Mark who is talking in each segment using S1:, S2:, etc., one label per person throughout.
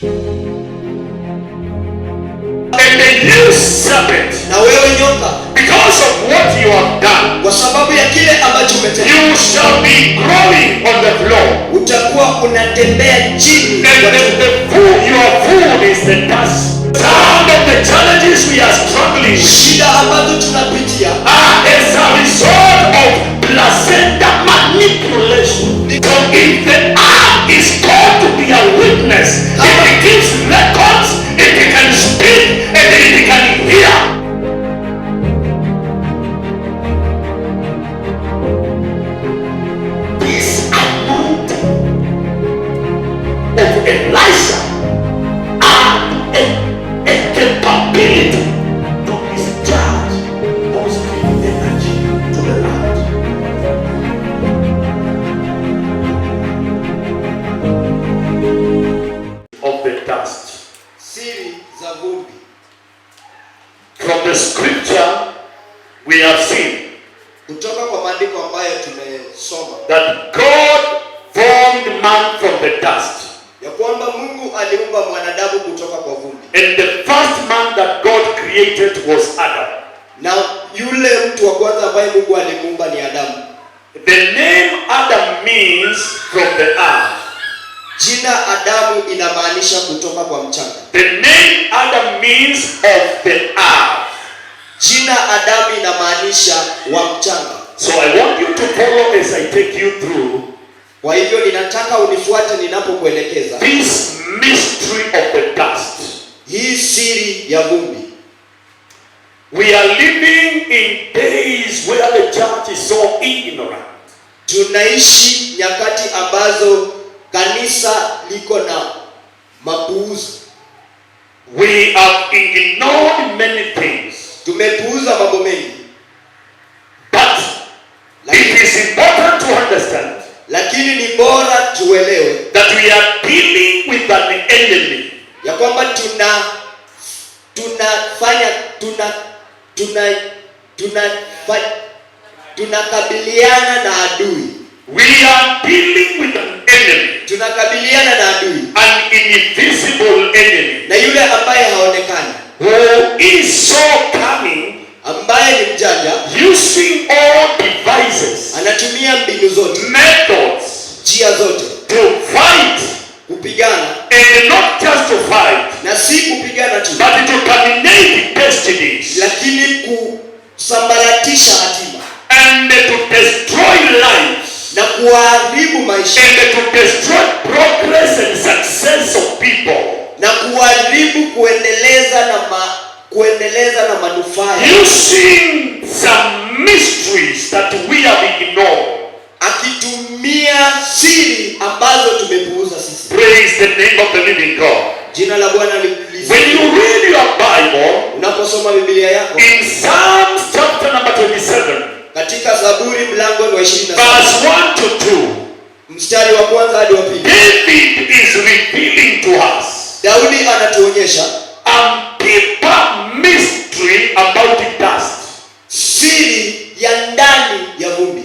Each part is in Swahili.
S1: And you serpent,
S2: na wewe nyoka,
S1: because of what you have done,
S2: kwa sababu ya kile ambacho umetenda,
S1: you shall be crawling on the floor.
S2: Utakuwa unatembea chini.
S1: And your food is the dust. Some of the challenges we are struggling,
S2: shida ambazo tunapitia,
S1: are as a result of placenta manipulation. So if the arm is called to be a witness, it gives records, it can speak, and it can hear. This anointing of Elisha and a capability to discharge positive energy to the land. Of the dust.
S2: siri za vumbi.
S1: From the scripture we have seen
S2: Kutoka kwa maandiko ambayo tumesoma,
S1: that God formed man from the dust.
S2: ya kwamba Mungu aliumba mwanadamu kutoka kwa vumbi.
S1: And the first man that God created was Adam.
S2: Na yule mtu wa kwanza ambaye Mungu alimuumba ni Adamu.
S1: The name Adam means from the earth.
S2: Jina Adamu inamaanisha kutoka kwa mchanga.
S1: The name Adam means of the earth.
S2: Jina Adamu inamaanisha wa mchanga.
S1: So I want you to follow as I take you through.
S2: Kwa hivyo ninataka unifuate ninapokuelekeza
S1: This mystery of the dust.
S2: hii siri ya vumbi.
S1: We are living in days where the church is so ignorant.
S2: Tunaishi nyakati ambazo kanisa liko na mapuuzi.
S1: We have ignored many things.
S2: Tumepuuza mambo mengi.
S1: But it is important to understand
S2: Lakini ni bora tuelewe
S1: that we are dealing with an enemy.
S2: ya kwamba tunakabiliana na adui.
S1: We are dealing with an enemy.
S2: Tunakabiliana na adui.
S1: An invisible enemy.
S2: Na yule ambaye haonekani.
S1: Who is so cunning,
S2: ambaye ni mjanja,
S1: using all devices,
S2: anatumia mbinu zote,
S1: methods,
S2: njia zote
S1: to fight,
S2: kupigana,
S1: and not just to fight,
S2: na si kupigana tu,
S1: but to terminate destinies,
S2: lakini kusambaratisha hatima,
S1: and to destroy lives,
S2: na kuharibu maisha,
S1: and to destroy progress and success of people,
S2: na kuharibu kuendeleza na manufaa,
S1: using some mysteries that we have ignored,
S2: akitumia siri ambazo tumepuuza sisi.
S1: Praise the name of the living God.
S2: Jina la Bwana litukuzwe.
S1: When you read your Bible,
S2: unaposoma Biblia yako
S1: in Psalms chapter number 27,
S2: katika Zaburi mlango wa 27
S1: verse 1 to 2,
S2: mstari wa kwanza hadi wa pili,
S1: David is revealing to us
S2: Daudi anatuonyesha
S1: a deeper mystery about the dust.
S2: Siri ya ndani ya vumbi.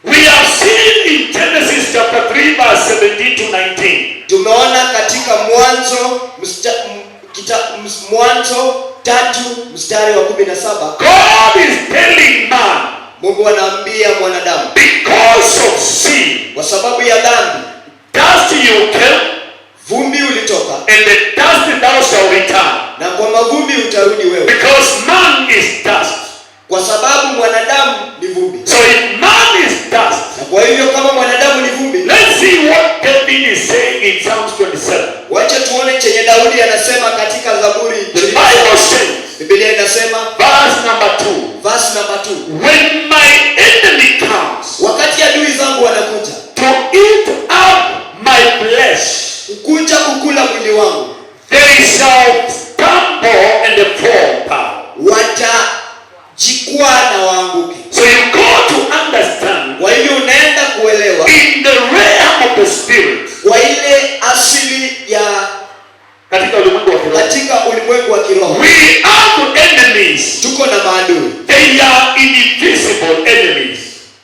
S1: We have seen in Genesis chapter 3 verse 17 to 19.
S2: Tumeona katika Mwanzo 3 mstari wa 17.
S1: God is telling man,
S2: Mungu anaambia mwanadamu,
S1: because of sin,
S2: kwa sababu ya dhambi,
S1: dust you came,
S2: vumbi ulitoka,
S1: and the dust thou shalt return.
S2: na kwa mavumbi utarudi wewe.
S1: Because man is dust.
S2: Kwa sababu mwanadamu ni vumbi.
S1: So if man is dust,
S2: Na kwa hivyo kama mwanadamu ni vumbi,
S1: let's see what David is saying in Psalms 27.
S2: wacha tuone chenye Daudi anasema katika Zaburi.
S1: The Bible says,
S2: Biblia inasema
S1: verse number 2,
S2: verse number 2,
S1: when my enemy comes
S2: wakati adui zangu wanakuja
S1: to eat up my flesh,
S2: kukuja kukula mwili wangu,
S1: they shall stumble and fall down.
S2: watajikwaa na waanguke.
S1: So you go to understand,
S2: Kwa hivyo unaenda kuelewa
S1: in the realm of the spirit,
S2: kwa ile asili ya
S1: katika ulimwengu wa kiroho,
S2: katika ulimwengu wa kiroho,
S1: we have enemies.
S2: tuko na maadui.
S1: They are invisible enemies.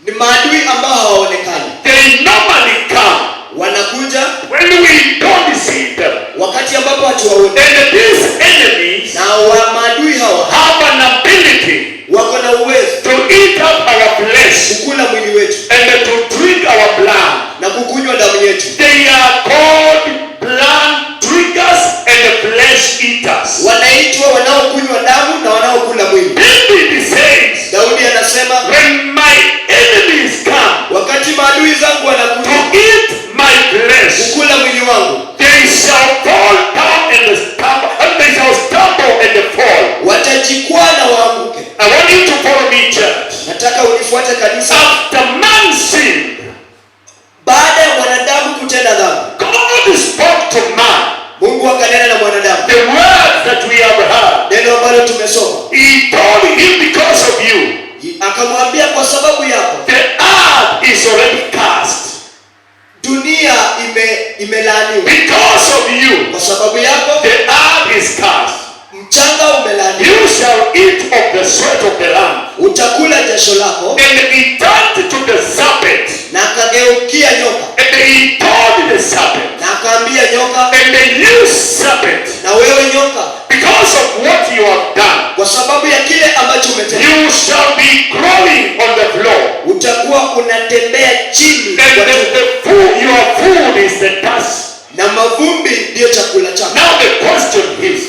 S2: Ni maadui ambao hawaonekani.
S1: They normally come
S2: Wanakuja
S1: when we don't see them.
S2: wakati ambapo watu waone.
S1: And these enemies
S2: Na maadui hawa
S1: have an ability
S2: wako na uwezo
S1: to eat up our flesh
S2: kukula mwili wetu
S1: and to drink our blood.
S2: na kukunywa damu yetu.
S1: They are called blood drinkers and flesh eaters.
S2: Wanaitwa wanaokunywa damu na wanaokula mwili.
S1: David says,
S2: Daudi anasema,
S1: when my enemies come
S2: wakati maadui zangu
S1: to
S2: wanakuja
S1: eat my flesh,
S2: kukula mwili wangu,
S1: they shall fall down and stumble, and they shall stumble and fall.
S2: watajikwaa na waanguke.
S1: I want you to follow me, church.
S2: Nataka unifuate kanisa.
S1: After man sinned,
S2: Baada ya mwanadamu kutenda dhambi,
S1: God spoke to man
S2: Mungu akanena na mwanadamu.
S1: the words that we have heard.
S2: Neno ambalo tumesoma.
S1: He told him, because of you,
S2: Akamwambia kwa sababu yako
S1: the earth is already cast.
S2: dunia imelaaniwa.
S1: Because of you,
S2: Kwa sababu yako
S1: the earth is cast.
S2: mchanga umelaaniwa.
S1: You shall eat of the sweat of the land.
S2: Utakula jasho lako.
S1: And he turned to the serpent,
S2: Na akageukia nyoka.
S1: and he told the serpent,
S2: Na akaambia nyoka,
S1: and you serpent,
S2: na wewe nyoka,
S1: because of what you have done,
S2: kwa sababu ya kile ambacho umetenda,
S1: you shall be crawling on the floor.
S2: utakuwa unatembea chini
S1: And
S2: kwa
S1: the
S2: tumbo.
S1: food, your food is the dust.
S2: Na mavumbi ndiyo chakula chako.
S1: Now the question is,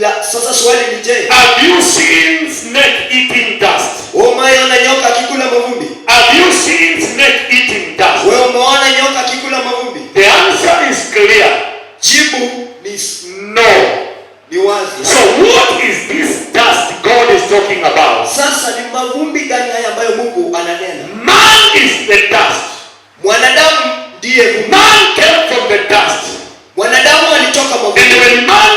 S2: Na sasa swali ni je,
S1: have you seen snake eating dust?
S2: wewe umeona nyoka akikula mavumbi?
S1: Have you seen snake eating dust?
S2: Wewe umeona nyoka akikula mavumbi?
S1: The answer is clear.
S2: Jibu
S1: No.
S2: ni wazi.
S1: So what is this dust God is talking about?
S2: Sasa ni mavumbi gani haya ambayo Mungu ananena?
S1: Man is the dust.
S2: Mwanadamu ndiye vumbi.
S1: Man came from the dust.
S2: Mwanadamu alitoka
S1: And
S2: mavumbi.
S1: when man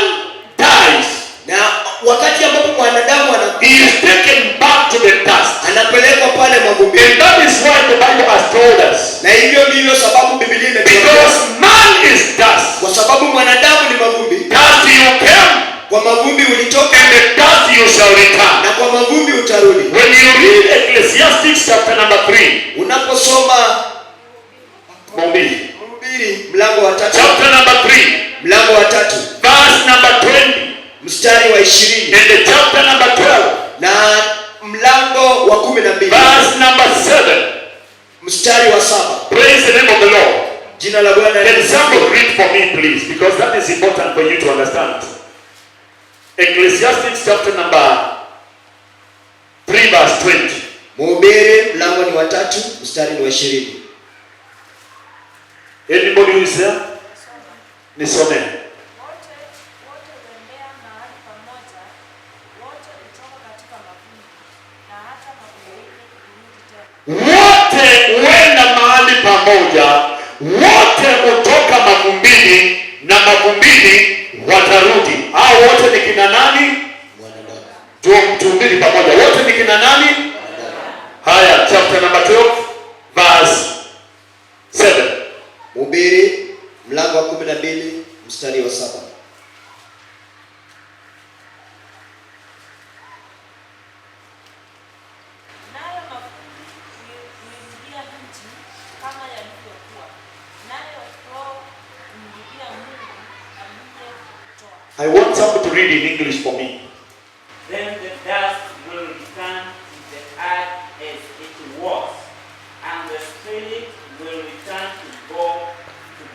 S1: dies,
S2: Na wakati ambapo mwanadamu
S1: he is taken back to the dust.
S2: anapelekwa pale mavumbi.
S1: And that is why the Bible has told us.
S2: Na hivyo ndivyo sababu Biblia imetuambia.
S1: Because man is dust.
S2: Kwa sababu mwanadamu ni mavumbi.
S1: Dust you came,
S2: Kwa mavumbi ulitoka
S1: and the dust you shall return.
S2: na kwa mavumbi utarudi.
S1: When you read Ecclesiastes chapter number 3,
S2: Unaposoma
S1: Mhubiri,
S2: Mhubiri mlango wa 3,
S1: chapter number 3,
S2: mlango wa 3
S1: verse number 20,
S2: mstari wa 20
S1: and the chapter number 12,
S2: na mlango wa 12
S1: verse number 7.
S2: mstari wa 7.
S1: Praise the name of the Lord.
S2: Jina la Bwana
S1: Can
S2: litukuzwe.
S1: somebody read for me, please, because that is important for you to understand. Ecclesiastes chapter number 3, verse 20.
S2: Mhubiri mlango ni wa 3 mstari ni wa 20.
S1: Anybody who is there? Nisome.
S3: Wote huendea mahali pamoja, wote hutoka katika mavumbi, na hata mavumbini hurudi tena.
S1: Wote huenda mahali pamoja, wote hutoka mavumbini na mavumbini watarudi. Hao wote ni kina nani?
S2: Mwanadamu.
S1: Tuhubiri pamoja. Wote ni kina nani? Haya, chapter number 12, verse 7.
S2: Mhubiri mlango wa 12 mstari wa 7.
S3: Nayo mavumbi huirudia nchi kama yalivyokuwa, nayo roho humrudia Mungu aliyetoa.
S1: I want somebody to read in English for me.
S4: Then the dust will return to the earth as it was, and the spirit will return to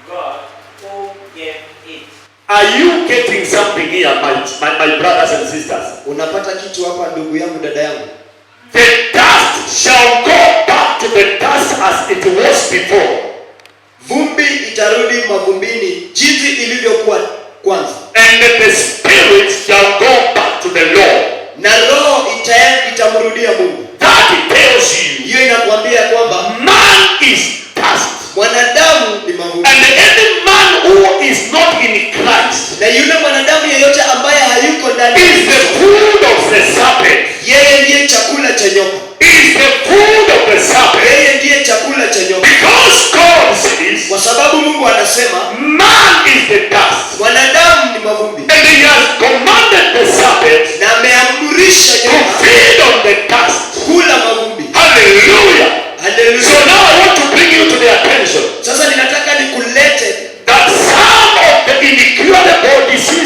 S4: God who gave it.
S1: Are you getting something here, my brothers and sisters?
S2: Unapata kitu hapa ndugu yangu, dada yangu?
S1: The dust shall go back to the dust as it was before.
S2: Vumbi itarudi mavumbini jinsi ilivyokuwa kwanza.
S1: And the spirit shall go back to the Lord.
S2: Na roho itamrudia Mungu.
S1: That tells you
S2: Hiyo inakuambia kwamba
S1: man is dust.
S2: mwanadamu ni mavumbi.
S1: And any man who is not in Christ
S2: Na yule mwanadamu yeyote ambaye hayuko ndani
S1: is the food of the serpent.
S2: yeye ndiye chakula cha nyoka.
S1: Is the food of the serpent.
S2: Yeye ndiye chakula cha nyoka.
S1: Because God says
S2: Kwa sababu Mungu anasema
S1: man is the dust.
S2: mwanadamu ni mavumbi.
S1: And he has commanded the serpent
S2: Na ameamrisha
S1: to
S2: nyoka
S1: feed on the dust.
S2: kula mavumbi.
S1: Hallelujah. So
S2: Haleluya.
S1: now I want to bring you to the attention
S2: Sasa ninataka nikulete
S1: that some of the incurable diseases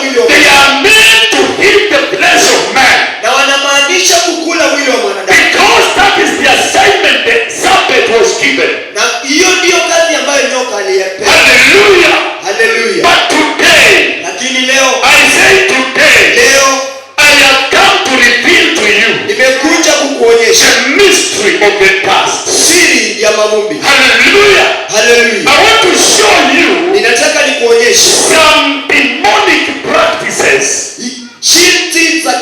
S2: mwili wa
S1: They
S2: mwanadamu.
S1: are meant to eat the flesh of man.
S2: Na wanamaanisha kukula mwili wa mwanadamu.
S1: Because that is the assignment the serpent was given.
S2: Na hiyo ndiyo kazi ambayo nyoka aliyepewa.
S1: Hallelujah.
S2: Hallelujah.
S1: But today,
S2: Lakini leo,
S1: I say today,
S2: leo
S1: I have come to reveal to you
S2: nimekuja kukuonyesha
S1: the mystery of the past.
S2: siri ya mavumbi.
S1: Hallelujah.
S2: Hallelujah.
S1: I want to show you
S2: Ninataka nikuonyeshe
S1: some demonic practices.
S2: jinsi za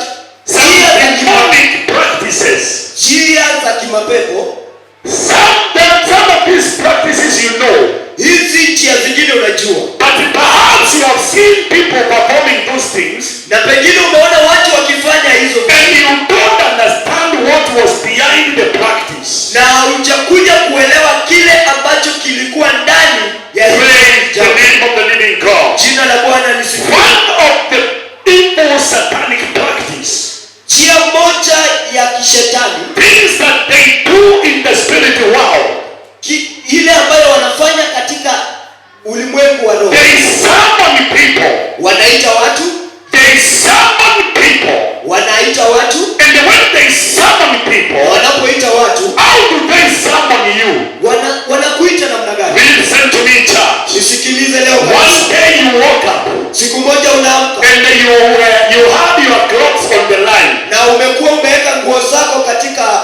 S1: Some demonic practices.
S2: njia za kimapepo.
S1: Some of these practices you know.
S2: Hizi njia zingine unajua.
S1: But perhaps you have seen people performing those things.
S2: Na pengine umeona watu wakifanya hizo
S1: And you don't understand what was behind the practice.
S2: na hujakuja kuelewa kile ambacho kilikuwa ndani ya
S1: Praise the
S2: jambo.
S1: name of the living God.
S2: Jina la Bwana lisifiwe.
S1: One of the evil satanic practice,
S2: Njia moja ya kishetani,
S1: things that they do in the spirit world,
S2: ile ambayo wanafanya katika ulimwengu wa roho.
S1: they summon people.
S2: Wanaita watu,
S1: They summon people.
S2: wanaita watu,
S1: And when they summon people,
S2: wanapoita watu,
S1: how do they summon you?
S2: wanakuita namna gani?
S1: Listen to me, church.
S2: Nisikilize leo.
S1: One day you woke up
S2: Siku moja unaamka
S1: and you have your clothes on the line.
S2: na umekuwa umeweka nguo zako katika,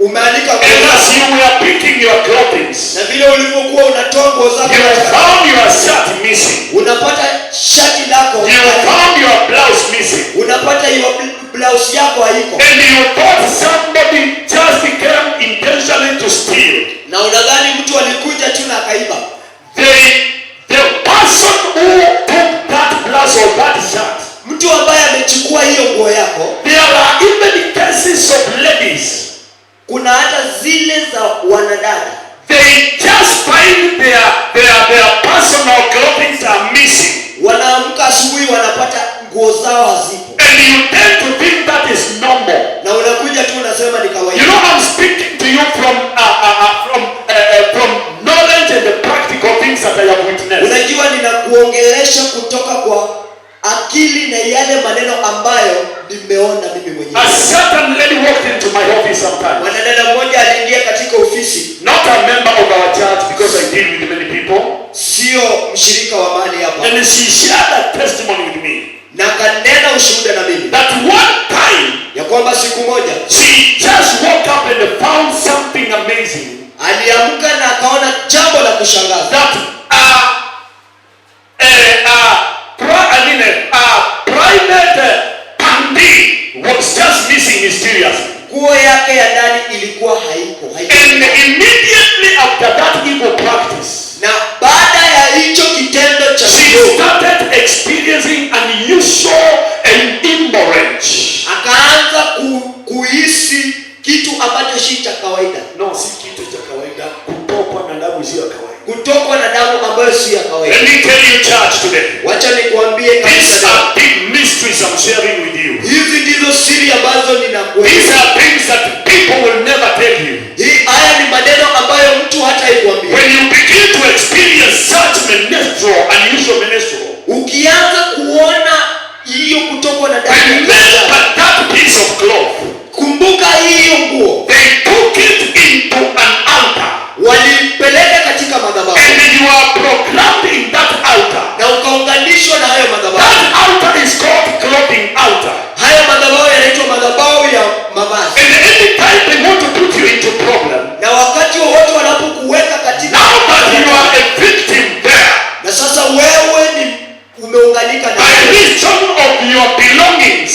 S2: umeandika nguo
S1: And as
S2: zako.
S1: you were picking your clothing,
S2: Na vile ulivyokuwa unatoa nguo zako
S1: you
S2: katika,
S1: found your shirt missing.
S2: unapata shati lako,
S1: You found your blouse missing.
S2: unapata hiyo blouse yako haiko,
S1: And you thought somebody just came intentionally to steal.
S2: na unadhani mtu alikuja tu na akaiba.
S1: The person who took that blouse or that shirt,
S2: Mtu ambaye amechukua hiyo nguo yako,
S1: there are even cases of ladies.
S2: kuna hata zile za wanadada,
S1: They just find their personal clothing are missing.
S2: wanaamka asubuhi wanapata nguo zao hazipo,
S1: And you tend to think that is normal.
S2: na unakuja tu unasema ni
S1: You
S2: kawaida.
S1: know, I'm speaking to you from knowledge and the practical things that I have witnessed.
S2: Unajua ninakuongelesha kutoka kwa akili na yale maneno ambayo nimeona mimi
S1: A
S2: mwenyewe.
S1: certain lady walked into my office sometime.
S2: Mwanadada mmoja aliingia katika ofisi,
S1: Not a member of our church because I deal with many people.
S2: sio mshirika wa mahali hapa,
S1: And she shared a testimony with me
S2: na kanena ushuhuda na mimi
S1: that one time
S2: ya kwamba siku moja
S1: she just woke up and found something amazing.
S2: aliamka na akaona jambo la kushangaza,
S1: That private pandi was just missing mysteriously.
S2: nguo yake ya ndani ilikuwa haiko.
S1: And immediately after that evil practice,
S2: Na baada ya hicho kitendo cha
S1: she
S2: kiroho,
S1: started experiencing unusual and immorage.
S2: akaanza kuhisi kitu ambacho si cha kawaida,
S1: No, si kitu cha kawaida, kutokwa na damu sio kawaida.
S2: kutokwa na damu ambayo si ya kawaida.
S1: Let me tell you, church, today,
S2: Wacha nikuambie
S1: these
S2: kanisa leo,
S1: are big mysteries I'm sharing with you.
S2: hizi ndizo siri ambazo
S1: These
S2: ninakueleza.
S1: are things that people will never tell you.
S2: Haya ni maneno ambayo mtu hata ikuambia.
S1: When you begin to experience such menstrual, unusual menstrual,
S2: Ukianza kuona hiyo kutokwa na damu,
S1: remember that piece of cloth.
S2: kumbuka hiyo nguo
S1: They took it into an altar,
S2: walipeleka katika madhabahu
S1: and you are programmed in that altar.
S2: na ukaunganishwa na hayo madhabahu.
S1: That altar is called clothing altar.
S2: Hayo madhabahu yanaitwa madhabahu ya mavazi,
S1: And anytime they want to put you into problem,
S2: na wakati wowote wanapokuweka katika
S1: now that you are a victim there,
S2: na sasa wewe ni umeunganika na
S1: by reason of your belongings,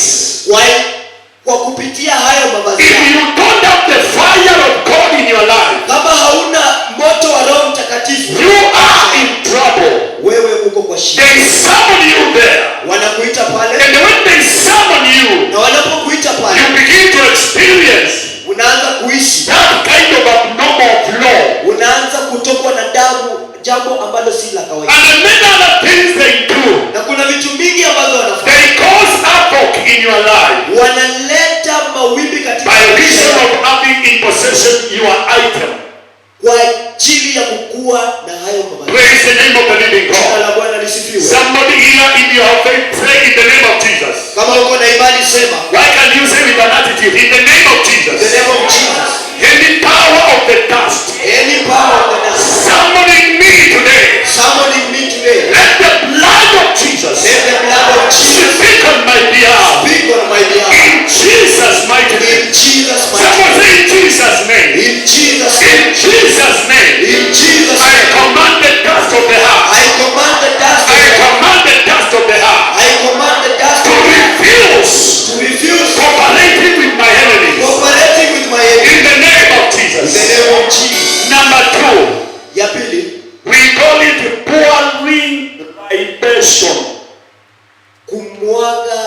S2: kwa kupitia hayo mavazi
S1: if
S2: yako.
S1: you don't have the fire of God in your life,
S2: Kama hauna moto wa Roho Mtakatifu,
S1: you are in trouble.
S2: wewe uko kwa shida.
S1: They summon you there,
S2: Wanakuita pale,
S1: and when they summon you,
S2: na wanapokuita pale
S1: you begin to experience
S2: unaanza kuishi,
S1: that kind of abnormal flow.
S2: unaanza kutokwa na damu, jambo ambalo si la kawaida.
S1: And many other things they do,
S2: Na kuna vitu mingi ambazo wanafanya,
S1: they cause havoc in your life
S2: wanaleta mawimbi katika
S1: by
S2: maisha
S1: reason
S2: yako
S1: of having in possession your item.
S2: kwa ajili ya kukua na hayo mavazi.
S1: Praise the name of the living
S2: Jina
S1: God.
S2: la Bwana lisifiwe.
S1: Somebody here, if you have faith, the name of Jesus.
S2: Kama uko na imani sema.
S1: Why can you say with an attitude? In the name of Jesus.
S2: In the name of Jesus.
S1: Any power of the dust.
S2: Any power of the dust.
S1: Summoning me today.
S2: Summoning me today.
S1: Let the blood of Jesus.
S2: Let the blood of Jesus
S1: speak on my behalf.
S2: speak on my behalf.
S1: In Jesus' mighty name.
S2: In Jesus' mighty
S1: Someone
S2: name.
S1: say in Jesus' name.
S2: In Jesus'
S1: In
S2: name.
S1: Jesus' name.
S2: In Jesus'
S1: I
S2: name.
S1: command the dust of the house.
S2: I command the dust of
S1: I
S2: the house.
S1: command the dust of the house
S2: I command the dust
S1: to
S2: of the house
S1: refuse
S2: to refuse
S1: cooperating with my enemies.
S2: cooperating with my enemy.
S1: In the name of
S2: In the
S1: Jesus.
S2: name of Jesus.
S1: Number 2,
S2: Ya pili,
S1: we call it pouring libation.
S2: kumwaga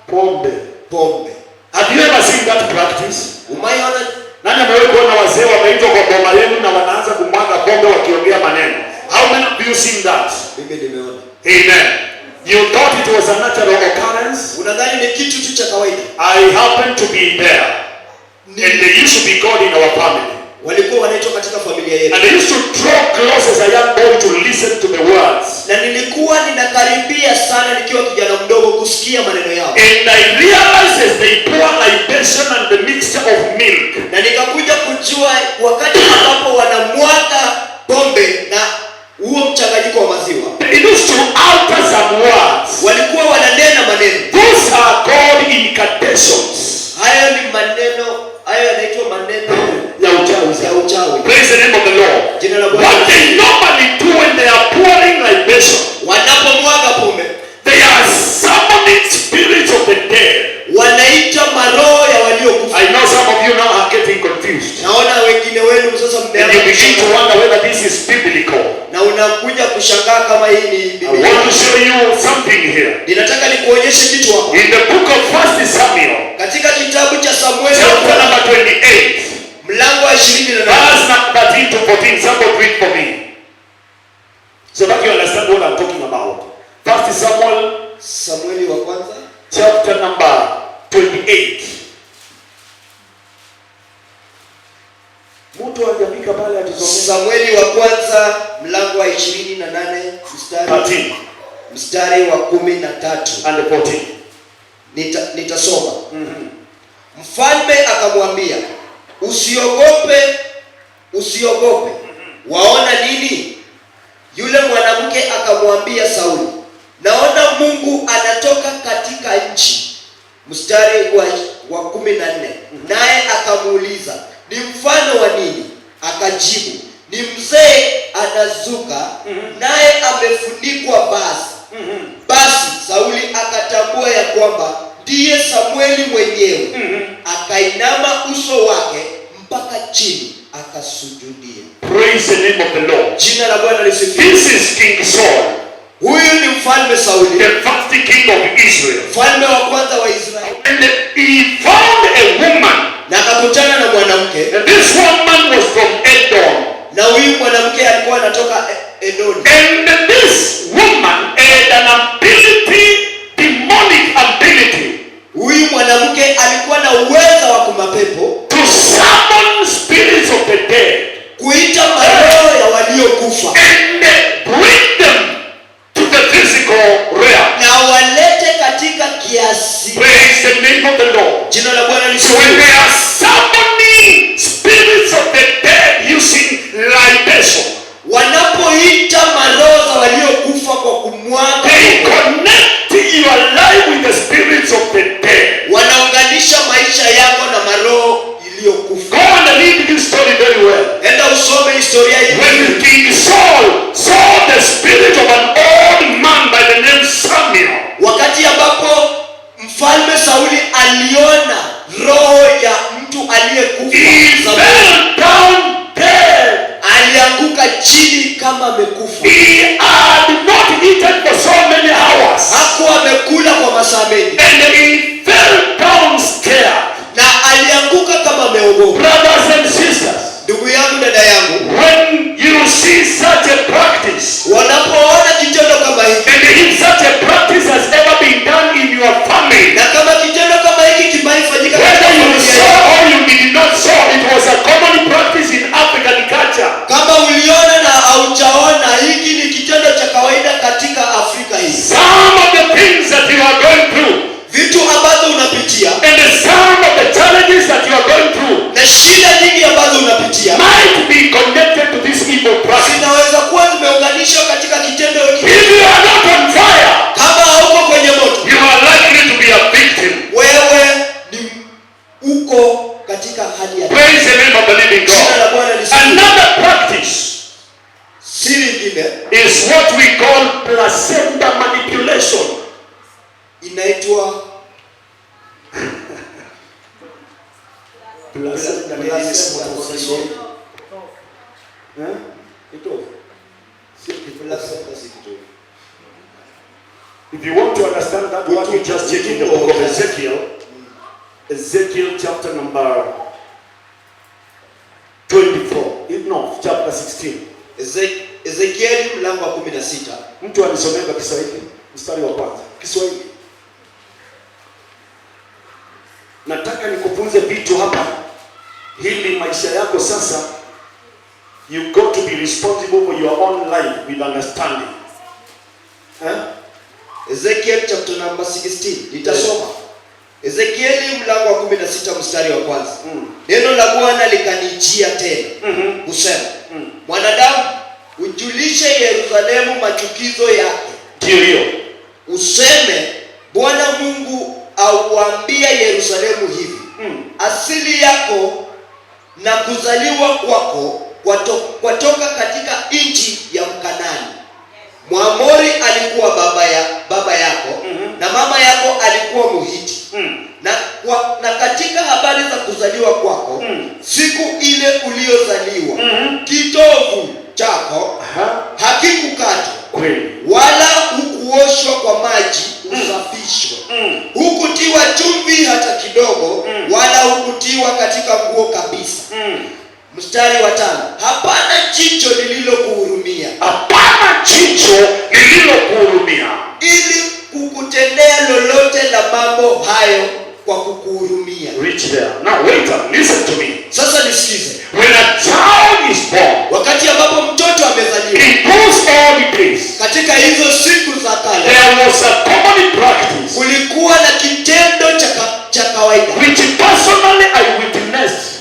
S1: Pombe.
S2: pombe.
S1: Have you ever seen that practice?
S2: Umeona?
S1: Nani amewahi kuona wazee wameitwa kwa boma yenu na wanaanza kumwaga pombe wakiongea maneno? How many of you seen that?
S2: Mimi nimeona.
S1: Amen. You thought it was a natural occurrence?
S2: Unadhani ni kitu tu cha kawaida?
S1: I happened to be there. And they used to be God in our family.
S2: Walikuwa wanaitwa katika familia yetu.
S1: And they used to draw close as a young boy to listen to the words.
S2: Na nilikuwa ninakaribia sana nikiwa kijana mdogo kusikia maneno yao.
S1: And I realized as they pour libation and the mixture of milk.
S2: Na nikakuja kujua wakati ambapo wanamwaga pombe na huo mchanganyiko wa maziwa.
S1: They used to utter some words.
S2: Walikuwa wananena maneno.
S1: Those are called incantations.
S2: Hayo ni maneno, hayo yanaitwa maneno
S1: Ya uchawi.
S2: ya uchawi.
S1: Praise the name of the Lord.
S2: Jina la Bwana.
S1: What they normally do when they are pouring libation,
S2: Wanapomwaga pombe,
S1: they are summoning spirits of the dead.
S2: wanaita maroho ya waliokufa.
S1: I know some of you now are getting confused.
S2: Naona wengine wenu sasa
S1: And
S2: mmeanza
S1: you begin to
S2: kushangaa.
S1: wonder whether this is biblical.
S2: Na unakuja kushangaa kama hii ni
S1: I
S2: Biblia.
S1: want to show you something here.
S2: Ninataka nikuonyeshe kitu hapa.
S1: In the book of 1 Samuel,
S2: Katika kitabu cha Samueli
S1: chapter number 28,
S2: mlango wa 28
S1: verse number 13 to 14, somebody read for me. So that you understand what I'm talking about. 1 Samuel,
S2: Samueli wa kwanza
S1: chapter number 28. Mtu hajafika pale atusomee.
S2: Samueli wa kwanza mlango wa 28
S1: 13
S2: mstari wa 13.
S1: and 14.
S2: Nitasoma. Mfalme akamwambia, usiogope, usiogope. Waona nini? Yule mwanamke akamwambia Sauli, naona Mungu anatoka katika nchi. Mstari wa 14. Naye akamuuliza, ni mfano wa nini? Akajibu, ni mzee anazuka, naye amefunikwa basi. Basi Sauli akatambua ya kwamba ndiye Samueli mwenyewe. Akainama uso wake mpaka chini akasujudia.
S1: Praise the name of the Lord.
S2: Jina la Bwana lisifiwe.
S1: This is King Saul,
S2: Huyu ni mfalme Sauli,
S1: the first king of Israel.
S2: mfalme wa kwanza wa Israeli.
S1: And he found a woman.
S2: Na akakutana na mwanamke,
S1: And this woman was from Edom.
S2: na huyu mwanamke alikuwa anatoka Edoni.
S1: And this woman had an ability, demonic ability,
S2: Huyu mwanamke alikuwa na uwezo wa kumapepo,
S1: to summon spirits of the dead
S2: kuita maroho ya waliokufa
S1: and bring them to the physical realm.
S2: na walete katika kiasi.
S1: Praise the name of the Lord.
S2: Jina la Bwana
S1: So when
S2: lisifiwe.
S1: they are summoning spirits of the dead using libation,
S2: Wanapoita maroho za waliokufa kwa kumwaga,
S1: they Placenta ni nini sema kwa Kiswahili? Kitovu. Si placenta si kitovu. If you want to understand that what we just check in the book of Ezekiel, Ezekiel chapter number 24, no, chapter 16.
S2: Ezekieli mlango wa 16.
S1: Mtu alisomea kwa Kiswahili mstari wa kwanza. Kiswahili. Nataka nikufunze vitu hapa ili maisha yako sasa, you got to be responsible for your own life with understanding.
S2: Ezekiel chapter number 16. Nitasoma. Ezekieli mlango wa 16 mstari wa kwanza. Neno la Bwana likanijia tena. Kusema, mwanadamu, ujulishe Yerusalemu machukizo yake.
S1: Ndio.
S2: Useme, Bwana Mungu auambia Yerusalemu hivi. Asili yako na kuzaliwa kwako kwatoka katika nchi ya Mkanani. Mwamori alikuwa baba yako, na mama yako alikuwa Muhiti. Na katika habari za kuzaliwa kwako, siku ile uliozaliwa, kitovu chako hakikukatwa, wala hukuoshwa kwa maji usafishwe, hukutiwa chumvi hata kidogo, wala hukutiwa katika nguo kabisa. Mstari wa 5. Hapana jicho lililokuhurumia.
S1: Hapana jicho lililokuhurumia, ili
S2: kukutendea lolote la mambo hayo kwa kukuhurumia.
S1: Reach there. Now wait up, listen to me.
S2: Sasa nisikize.
S1: When a child is born,
S2: wakati ambapo mtoto amezaliwa,
S1: in those early days,
S2: katika hizo siku za kale,
S1: there was a common practice,
S2: kulikuwa na kitendo cha kawaida,
S1: which personally I witnessed,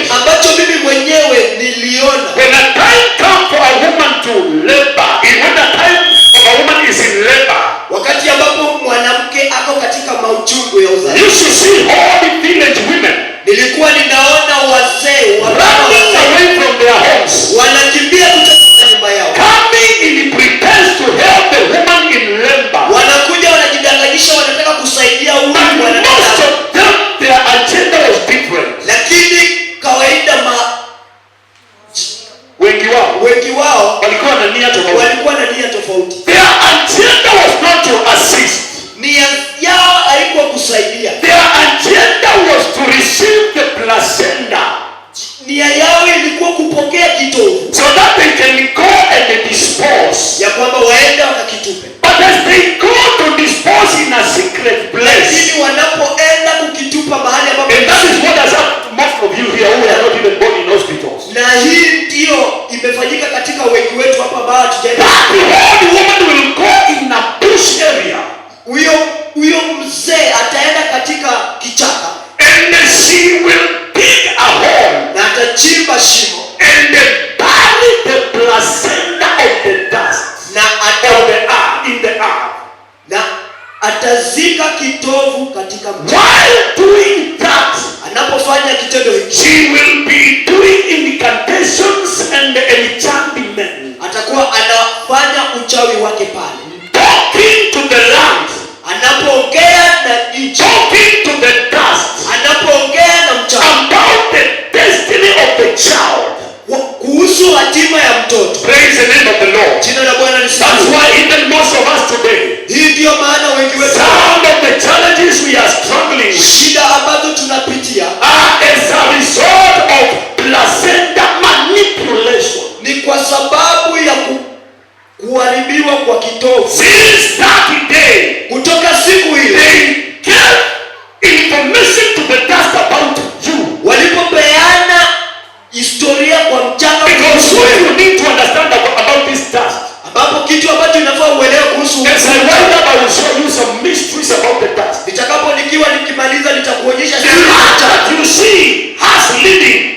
S2: ambacho mimi mwenyewe niliona.
S1: When a time comes for a woman to labor, when a time of a woman is in labor,
S2: wakati ambapo mwanamke ako katika mauchungu ya uzazi,
S1: you should see all the village women,
S2: nilikuwa ninaona wazee
S1: running away from their homes,
S2: wanakimbia kutoka nyumba yao,
S1: coming in pretense to help the woman in labor.
S2: Wanakuja wanajidanganyisha wanataka kusaidia huyu mwanamke.
S1: Most of them, their agenda was different.
S2: Lakini kawaida wengi wao
S1: walikuwa
S2: na nia tofauti.
S1: Their agenda was not to assist.
S2: Nia yao haikuwa kusaidia.
S1: Their agenda was to receive the placenta.
S2: Nia yao ilikuwa kupokea kitovu,
S1: so that they can go and dispose,
S2: ya kwamba waende wakakitupe.
S1: But as they go to dispose in a secret place,
S2: lakini wanapoenda kukitupa mahali ambapo,
S1: and that is what has happened to most of you here who are not even born in hospitals.
S2: Na hii ndio imefanyika katika wengi wetu hapa ambao hatujaenda.
S1: That the woman will go in a bush area.
S2: Huyo mzee ataenda katika kichaka,
S1: and she will dig a hole,
S2: na atachimba shimo,
S1: and bury the placenta of the dust,
S2: na
S1: in the earth,
S2: na atazika kitovu katika mchanga.
S1: While doing that,
S2: anapofanya kitendo hiki,
S1: she will be doing incantations and enchantment.
S2: Atakuwa anafanya uchawi wake pale,
S1: talking to the land,
S2: anapoongea na nchi,
S1: talking to the dust,
S2: anapoongea na mchanga,
S1: about the destiny of the child,
S2: kuhusu hatima ya mtoto.
S1: Praise the name of the Lord.
S2: Jina la Bwana lisifiwe.
S1: That's why even most of us today,
S2: hii ndio maana wengi wetu,
S1: some of the challenges we are struggling with,
S2: shida ambazo tunapitia,
S1: are as a result of placenta manipulation.
S2: Ni kwa sababu ya kuharibiwa kwa kitovu.
S1: Since that day,
S2: kutoka siku ile,
S1: they gave information to the dust about you.
S2: Walipopeana historia kwa mchanga,
S1: because what you need to understand about this dust,
S2: ambapo kitu ambacho inafaa uelewe kuhusu,
S1: as I wind up, I will show you some mysteries about the dust.
S2: Nitakapo nikimaliza nitakuonyesha
S1: the land that you see has living.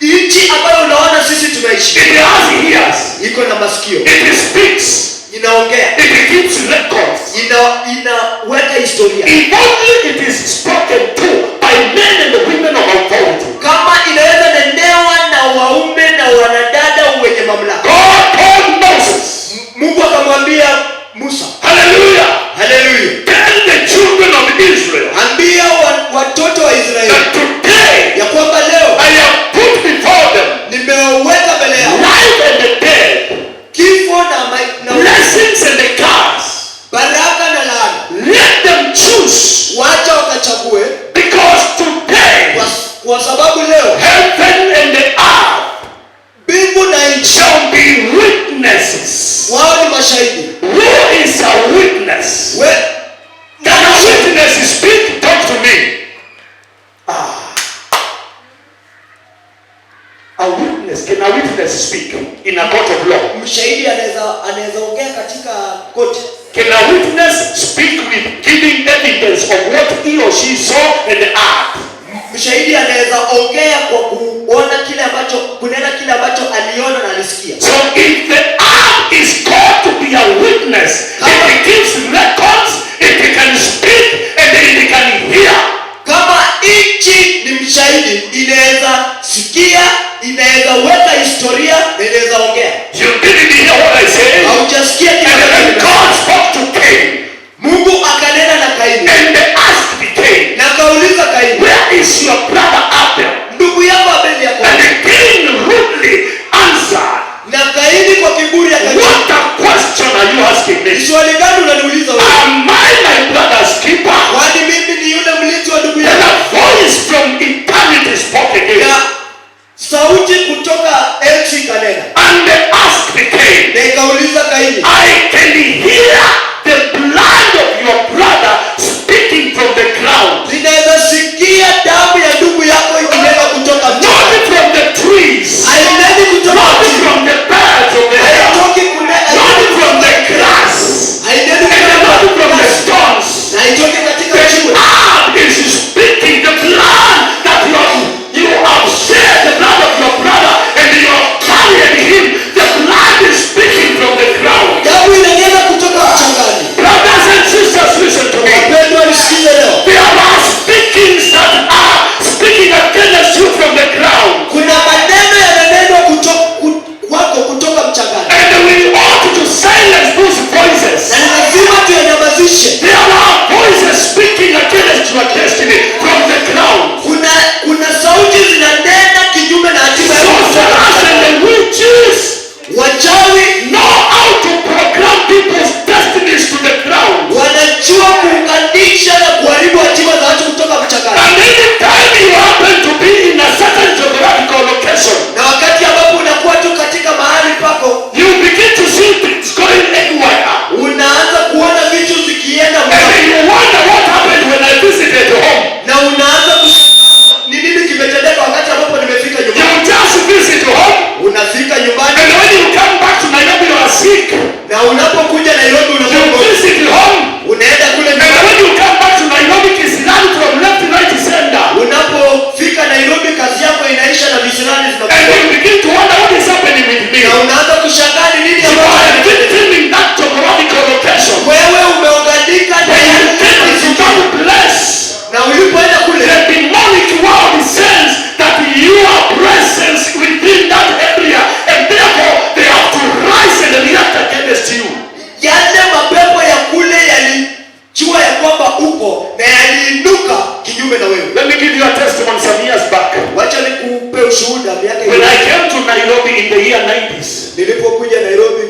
S2: Nchi ambayo unaona sisi tunaishi,
S1: it has ears,
S2: iko na masikio,
S1: it speaks,
S2: inaongea,
S1: it keeps records,
S2: inaweka historia.
S1: If only it is spoken to by men and the women of authority.
S2: Kama inaweza nenewa na waume na wanadada wenye mamlaka.
S1: God told Moses,
S2: Mungu akamwambia Musa,
S1: hallelujah,
S2: hallelujah,
S1: tell the children of Israel,
S2: ambia watoto wa Israeli,
S1: that today,
S2: ya wacha wakachague,
S1: Because today,
S2: kwa sababu leo
S1: heaven and the earth
S2: mbingu na nchi
S1: shall be witnesses.
S2: wao ni mashahidi.
S1: Who is a witness? Can a witness speak? Talk to me. A witness. Can a witness speak in a court of law?
S2: Mshahidi anaweza ongea katika koti.
S1: Can a witness speak with giving evidence of what he or she saw and heard?
S2: Mshahidi anaweza ongea kwa kunena kile ambacho aliona na alisikia.
S1: So if the earth is called to be a witness, it gives records, it can speak, and it can hear.
S2: Kama nchi ni mshahidi, inaweza sikia, inaweza weka historia, na inaweza ongea.
S1: You didn't hear what I said?
S2: Haujasikia kile
S1: And God spoke to Cain.
S2: Mungu akanena na Kaini.
S1: And they asked Cain,
S2: Na kauliza Kaini,
S1: where is your brother Abel?
S2: ndugu yako Abeli yako?
S1: And Cain rudely answered,
S2: Na Kaini kwa kiburi akajibu,
S1: what a question are you asking me?
S2: swali gani unaniuliza wewe?
S1: Am I my brother's keeper?
S2: Kwani mimi ni yule mlinzi wa ndugu
S1: And
S2: yako?
S1: a voice from eternity spoke again.
S2: Na sauti kutoka enzi kanena.
S1: And they asked Cain,
S2: Na ikauliza Kaini,
S1: I can hear the blood of your brother speaking from the ground.
S2: ninaweza sikia damu ya ndugu yako ikinena kutoka
S1: Not
S2: mtoni.
S1: from the trees.
S2: Haineni kutoka
S1: Not
S2: mtoni.
S1: from the birds of the air.
S2: Haitoki kunena.
S1: Not from the grass.
S2: Haineni
S1: And not from the
S2: kutoka.
S1: stones.
S2: Na haitoki katika
S1: The
S2: jiwe.
S1: earth is speaking the blood that you have shed, the blood of your brother, and you have carried him. The blood is speaking from the ground.
S2: Damu inanena kutoka mchangani.
S1: Brothers and sisters, listen to me.
S2: Wapendwa nisikize leo.
S1: There are speakings that are speaking against you from the ground.
S2: Kuna maneno yananenwa kwako kutoka mchangani.
S1: And we ought to silence those voices.
S2: Na ni lazima tuyanyamazishe.
S1: There are voices speaking against your destiny from the ground.
S2: Kuna sauti zinanena kinyume na hatima yako kutoka
S1: Sorcerers and
S2: mchangani.
S1: the witches
S2: Wachawi
S1: know how to program people's destinies to the ground.
S2: wanajua kuunganisha na kuharibu hatima za watu kutoka mchangani.
S1: And anytime you happen to be in a certain geographical location,
S2: Na wakati ambapo unakuwa tu katika mahali pako,
S1: you begin to see things going anywhere.
S2: unaanza kuona vitu zikienda
S1: And
S2: mbali.
S1: you wonder what happened when I visited home.
S2: Na unaanza kushangaa ni nini kimetendeka wakati ambapo nimefika
S1: You
S2: nyumbani.
S1: just visit home,
S2: Unafika nyumbani
S1: and when you come back to Nairobi, you are sick.
S2: na unapokuja Nairobi
S1: You
S2: unapokuwa
S1: visit home,
S2: unaenda kule
S1: and
S2: nyumbani.
S1: when you come back to Nairobi, Kisirani from left, right, center.
S2: Unapofika Nairobi kazi yako inaisha na visirani
S1: And
S2: zinakuwa.
S1: you begin to wonder what is happening with me.
S2: Na unaanza kushangaa ni nini
S1: You
S2: ambacho
S1: are a victim in that geographical location.
S2: wewe umeunganika na
S1: When you came to that place,
S2: na ulipoenda kule
S1: the demonic world sense that your presence within that area, and therefore they have to rise and react against you.
S2: yale mapepo ya kule yalijua ya kwamba upo na yaliinuka kinyume na wewe.
S1: Let me give you a testimony some years back.
S2: Wacha nikupe ushuhuda. Miaka
S1: When I
S2: hiyo
S1: came to Nairobi in the year 90s,
S2: nilipokuja Nairobi,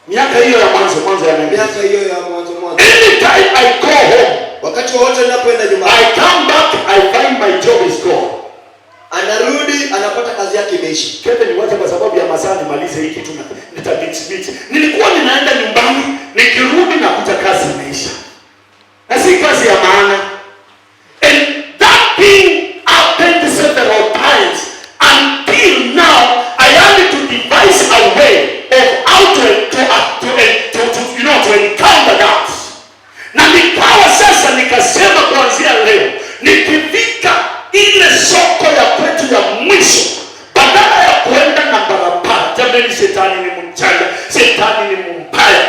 S1: miaka hiyo ya mwanzo ya 90s,
S2: miaka hiyo ya mwanzo,
S1: anytime I go home,
S2: wakati wowote ninapoenda nyumbani,
S1: I come back, I find my job is gone.
S2: anarudi anapata kazi yake imeisha.
S1: Kete niwache kwa sababu ya masaa nimalize hii kitu na nitabitibiti. Nilikuwa ninaenda nyumbani, nikirudi nakuta kazi imeisha. Na si kazi ya maana. And that thing happened several times until now I had to devise a way of how to encounter that. Na nikawa sasa nikasema kuanzia leo nikifika ile soko ya kwetu ya mwisho, badala ya kuenda na barabara, jamani, shetani ni mchanga, shetani ni mbaya,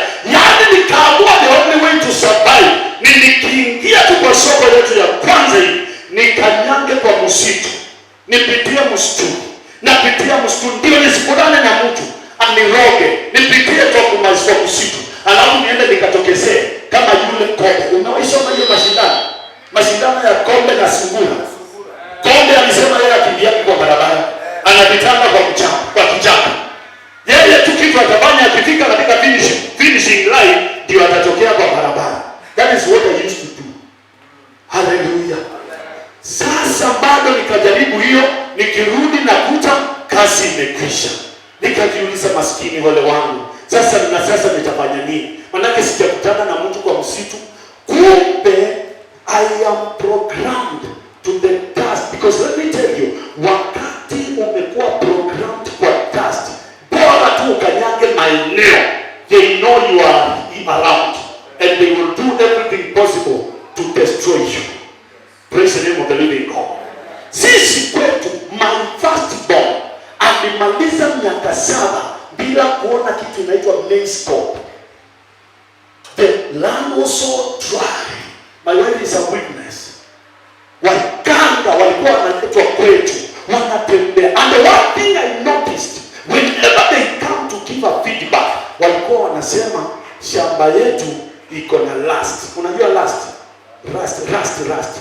S1: kazi imekwisha. Nikajiuliza, maskini ole wangu, sasa nitafanya nini? Manake sijakutana na mtu kwa msitu. Kumbe I am programmed to the task, because let me tell you, wakati umekuwa programmed kwa task, bora tu ukanyage maeneo, they know you are around and they will do everything possible to destroy you. Praise the name of the living God. Sisi kwetu, my firstborn alimaliza miaka 7 bila kuona kitu inaitwa maize cob. The land was so dry. My wife is a witness. Waganga walikuwa wanaletwa kwetu, wanatembea. And the one thing I noticed, whenever they come to give a feedback, walikuwa wanasema shamba yetu iko na last. Unajua last? Rust.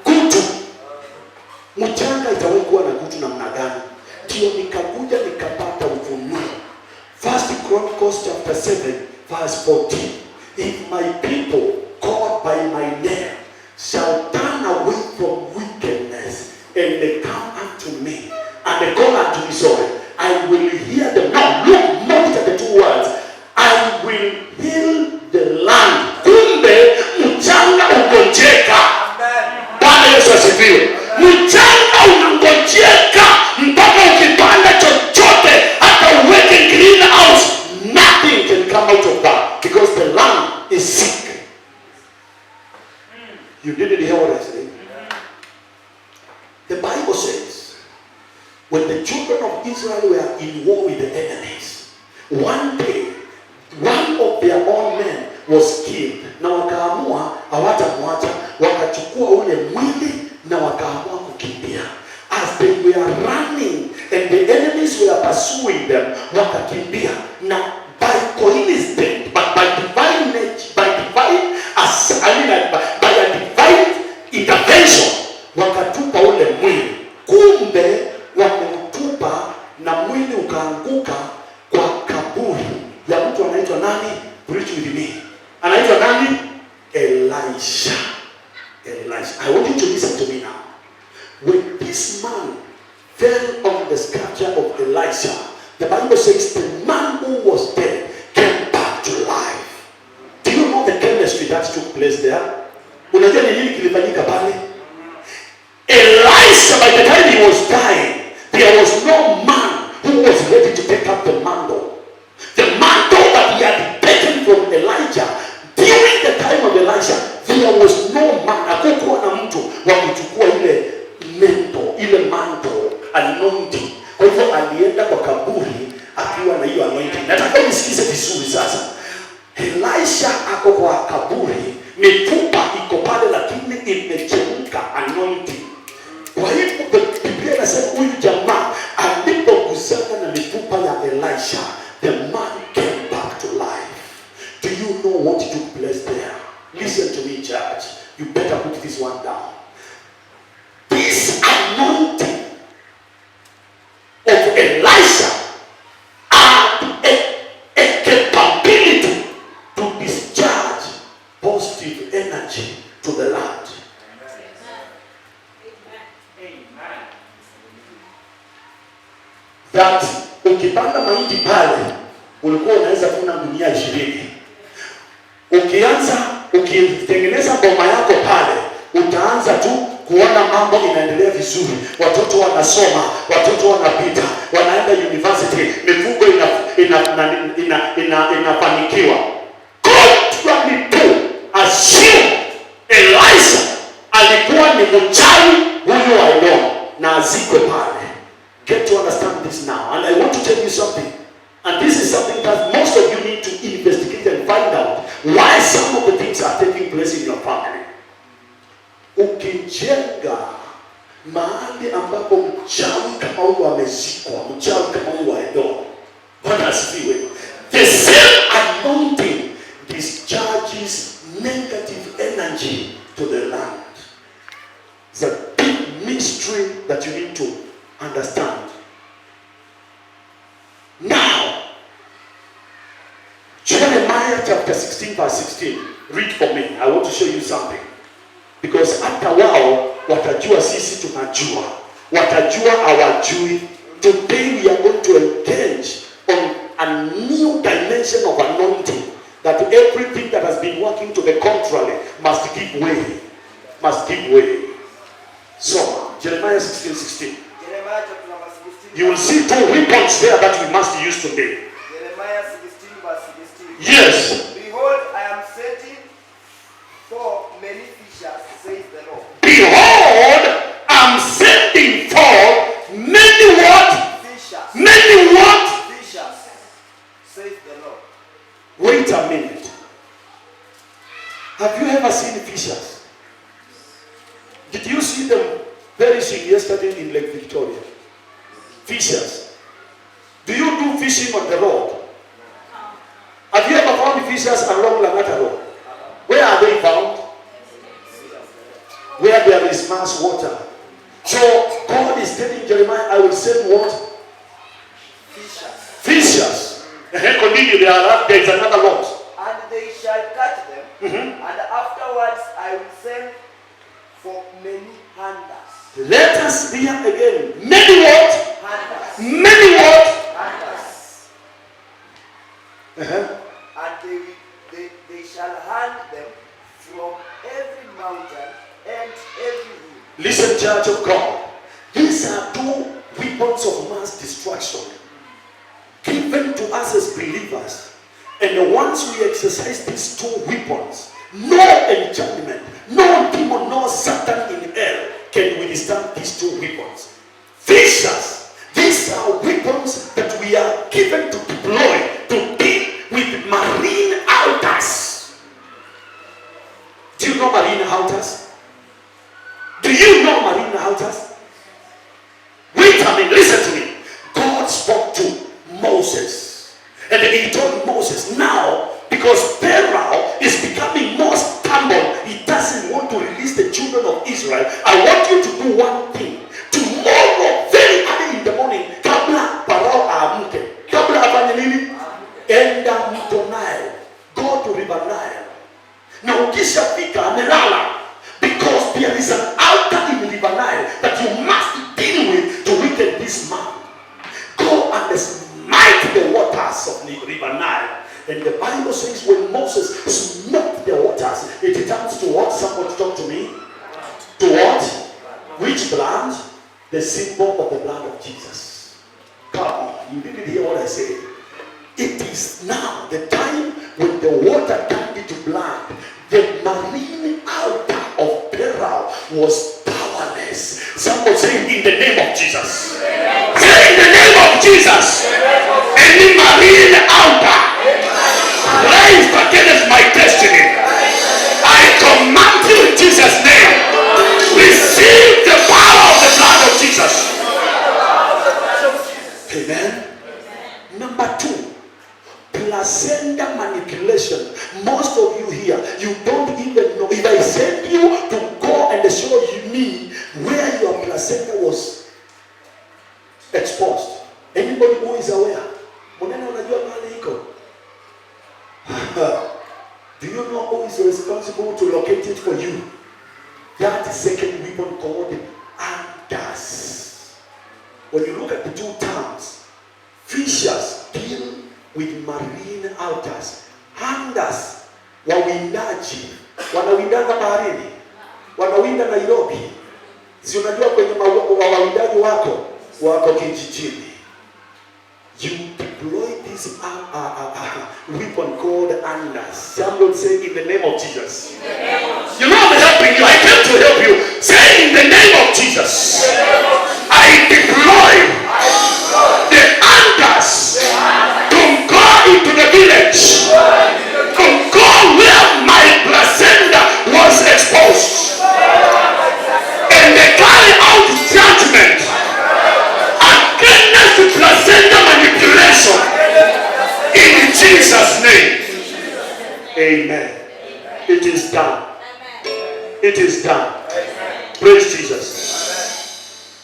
S1: Kutu. Mchanga itawahi kuwa na kutu namna gani? Ndio nikakuja nikapata ufunuo. First Chronicles chapter 7 verse 14. If my people called by my name shall turn away from wickedness and they come unto me and they call unto me, sorry, I will hear them. Now look, note at the 2 words. I will heal the land. Kumbe mchanga ugonjeka. Bwana Yesu asifiwe. Mchanga unangojeka mpaka ukipanda chochote, hata uweke greenhouse, nothing can come out of that because the land is sick. You didn't hear what I said? The Bible says, when the children of Israel were in war with the enemies, one day, one of their own men was killed. Na wakaamua hawatamwacha, wakachukua ule mwili na wakaamua kukimbia. As they were running and the enemies were pursuing them, wakakimbia. Na by coincidence, but by divine nature, by a divine intervention, wakatupa ule mwili. Kumbe wameutupa na mwili ukaanguka kwa kaburi ya mtu anaitwa nani? Preach with me. Anaitwa nani? Elisha. I want you to listen to me now. When this man fell on the sculpture of Elisha, the Bible says the man who was dead came back to life. Do you know the chemistry that took place there? Unajua ni nini kilifanyika pale? Elisha, by the time he was dying, there was no man who was ready to take up the mantle. The mantle that he had taken from Elijah during the time of Elisha, there was no man. Hakukuwa na mtu wa kuchukua ile mantle anointing. Kwa hivyo alienda kwa kaburi akiwa na hiyo anointing. Nataka nisikize vizuri sasa. Elisha ako kwa kaburi, mifupa iko pale lakini imechemka anointing. Kwa hivyo Biblia inasema huyu jamaa alipogusana na mifupa ya Elisha, the man came back to life. Do you know what took place there? Listen to me, church. You better put this one down. This anointing of Elisha had a capability to discharge positive energy to the land.
S4: Amen.
S1: That ukipanda mahindi pale ulikuwa unaweza kuna gunia 20. Ukitengeneza boma yako pale, utaanza tu kuona mambo inaendelea vizuri. Watoto wanasoma, watoto wanapita, wanaenda university, mifugo inafanikiwa. Contrary to assume Elisha alikuwa ni mchawi huyo alone na azikwe pale. Get to understand this now, and I want to tell you something. And this is something that most of you need to investigate and find out why some of the things are taking place in your family. Ukijenga mahali ambapo mchawi kama huyo amezikwa, mchawi kama huyo aedo, Bwana asifiwe. The same anointing discharges negative energy to the land. It's a big mystery that you need to understand. Now, Jeremiah chapter 16 verse 16. Read for me. I want to show you something. Because hata wao watajua sisi tunajua. Watajua hawajui. Today we are going to engage on a new dimension of anointing, that everything that has been working to the contrary must give way. Must give way. So, Jeremiah 16:16.
S2: Jeremiah chapter number 16.
S1: You will see two weapons there that we must use today.
S2: Jeremiah 16 verse 16.
S1: Yes.
S2: Behold, I am setting for many fishers, says the Lord.
S1: Behold, I'm sending forth many what?
S2: Fishers.
S1: Many what?
S2: Fishers, says the Lord.
S1: Wait a minute. Have you ever seen fishers? Did you see them perishing yesterday in Lake Victoria? Fishers. Do you do fishing on the road? Have you ever found fishers along Langata Road? Where are they found? Where there is mass water. So God is telling Jeremiah, I will send what?
S2: Fishers.
S1: Fishers. Continue, there is another lot.
S2: And they shall catch them, and afterwards I will send for many hunters.
S1: Let us hear again. Many what?
S2: Hunters.
S1: Many what?
S2: Hunters.
S1: Uh-huh.
S2: And they shall hunt them from every mountain and every hill.
S1: Listen, church of God. These are two weapons of mass destruction given to us as believers. And once we exercise these two weapons, no enchantment, no demon, no Satan in hell can withstand these two weapons. Fishers, these are weapons that we are given to deploy to deal with marine altars. Do you know marine altars? Do you know marine altars? Wait a minute, listen to me. God spoke to Moses, and he told Moses, now, because Pharaoh is becoming more stubborn, he doesn't want to release the children of Israel. I want you to do one thing. Tomorrow, very early in the morning, kabla Pharaoh aamke, kabla afanye nini? Enda mto Nile, go to River Nile. Na ukishafika amelala, because there is an altar in River Nile that you must deal with to weaken this man. Go and smite the waters of the River Nile. And the Bible says when Moses smote the waters, it turns to what? Somebody talk to me. To what? Which blood? The symbol of the blood of Jesus. Come on, you didn't hear what I said. It is now the time when the water turned into blood. The marine altar of Pharaoh was powerless. Somebody say in the name of Jesus. Say in the name of Jesus. Any marine altar raised against my destiny, I command you in Jesus' name. Receive the power of the blood of Jesus. Amen. Number 2. Placenta manipulation. Most of you here, you don't even know. If I send you to go and show me where your placenta was exposed, anybody who is aware? Munene unajua mahali iko? Do you know who is responsible to locate it for you? That second weapon called hunters. When you look at the two terms, fishers deal with marine altars. Hunters, wawindaji, wanawindanga baharini, wanawinda Nairobi. Si unajua kwenye wawindaji wako kijijini. You deploy this weapon called hunters. Somebody say in the name of Jesus. You know I'm helping you. I came to help you. Say in the name of Jesus. I deploy the hunters to go into the village, to go where my placenta was exposed, and they carry out judgment against the placenta manipulation in Jesus' name. Amen. It is done. It is done. Praise Jesus.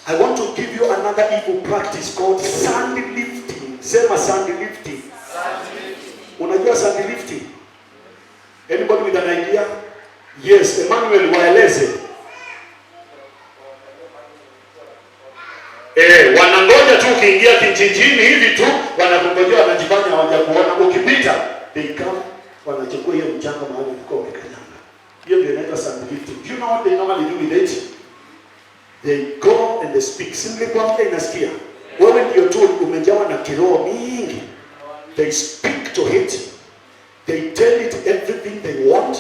S1: I want to give you another evil practice called sand lifting. Sema sand lifting. Unajua sand lifting? Anybody with an idea? Yes, Emmanuel waeleze. Wanangoja tu ukiingia kijijini hivi tu wanakungojea, wanajifanya hawajakuona. Ukipita they come, wanachukua hiyo mchanga mahali ulikuwa umekanyanga. Hiyo ndio inaitwa sandlifting. Do you know what they normally do with it? They go and they speak. Simply kwamba inasikia wewe ndio tu umejawa na kiroho mingi. They speak to it. They tell it everything they want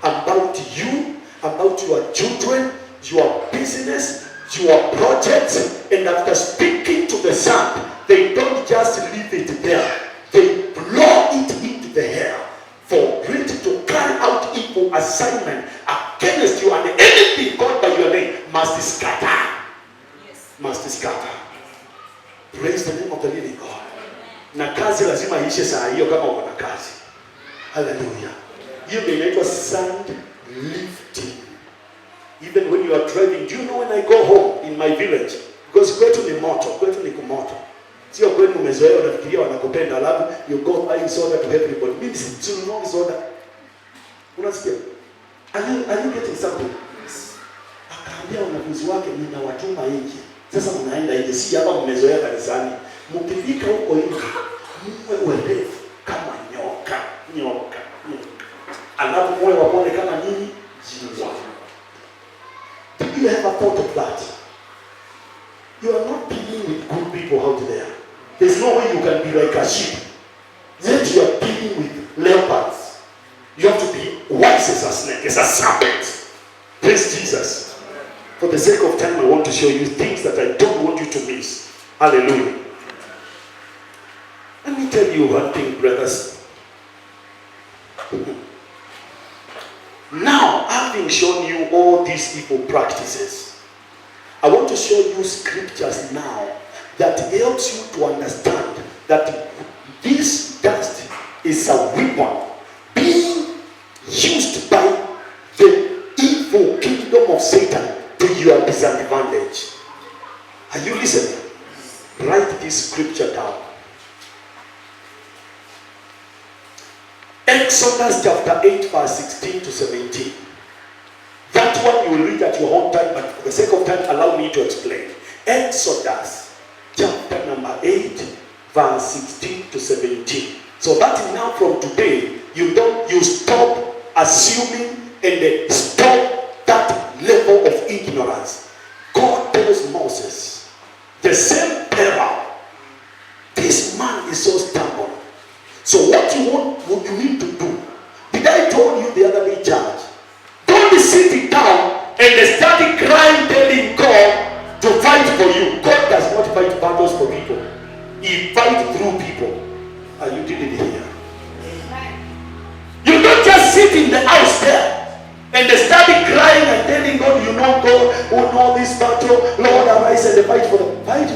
S1: about you, about your children, your business, your projects, and after speaking to the sand, they don't just leave it there. They blow it into the air for it to carry out evil assignment against you, and anything called by your name must scatter.
S3: Yes.
S1: Must scatter. Praise the name of the living God. Na kazi lazima iishe saa hiyo kama uko na kazi. Hallelujah. Hiyo ndio inaitwa sand lifting. Even when you are driving, do you know when I go home in my village? Because kwetu ni moto, kwetu ni kumoto. Sio kwenu umezoea unafikiria wanakupenda, alafu you go buying soda to everybody. Mimi si tununua soda. Unasikia? Are you getting something? Akaambia wanafunzi wake, ninawatuma nje. Sasa mnaenda nje, si hapa mmezoea kanisani. Mkifika huko nje, mwe werevu kama nyoka. Alafu mwe wapone kama nini? Jiwa. Do you have a thought of that? You are not dealing with good people out there. There's no way you can be like a sheep. Yet you are dealing with leopards. You have to be wise as a snake, as a serpent. Praise Jesus. For the sake of time, I want to show you things that I don't want you to miss. Hallelujah. Let me tell you one thing, brothers. Now, having shown you all these evil practices, I want to show you scriptures now that helps you to understand that this dust is a weapon being used by the evil kingdom of Satan to your disadvantage. Are you listening? Write this scripture down. Exodus chapter 8 verse 16 to 17. That one you will read at your own time, but for the sake of time, allow me to explain. Exodus chapter number 8 verse 16 to 17. So that now from today, you stop assuming and stop that level of ignorance. God tells Moses, the same peril. This man is so stubborn. So what you need to do? Did I told you the other day, church? Don't be sitting down and start crying, telling God to fight for you. God does not fight battles for people. He fights through people. And you did it here. You don't just sit in the house there and start crying and telling God, you know God, who know this battle, Lord arise and fight for the fight.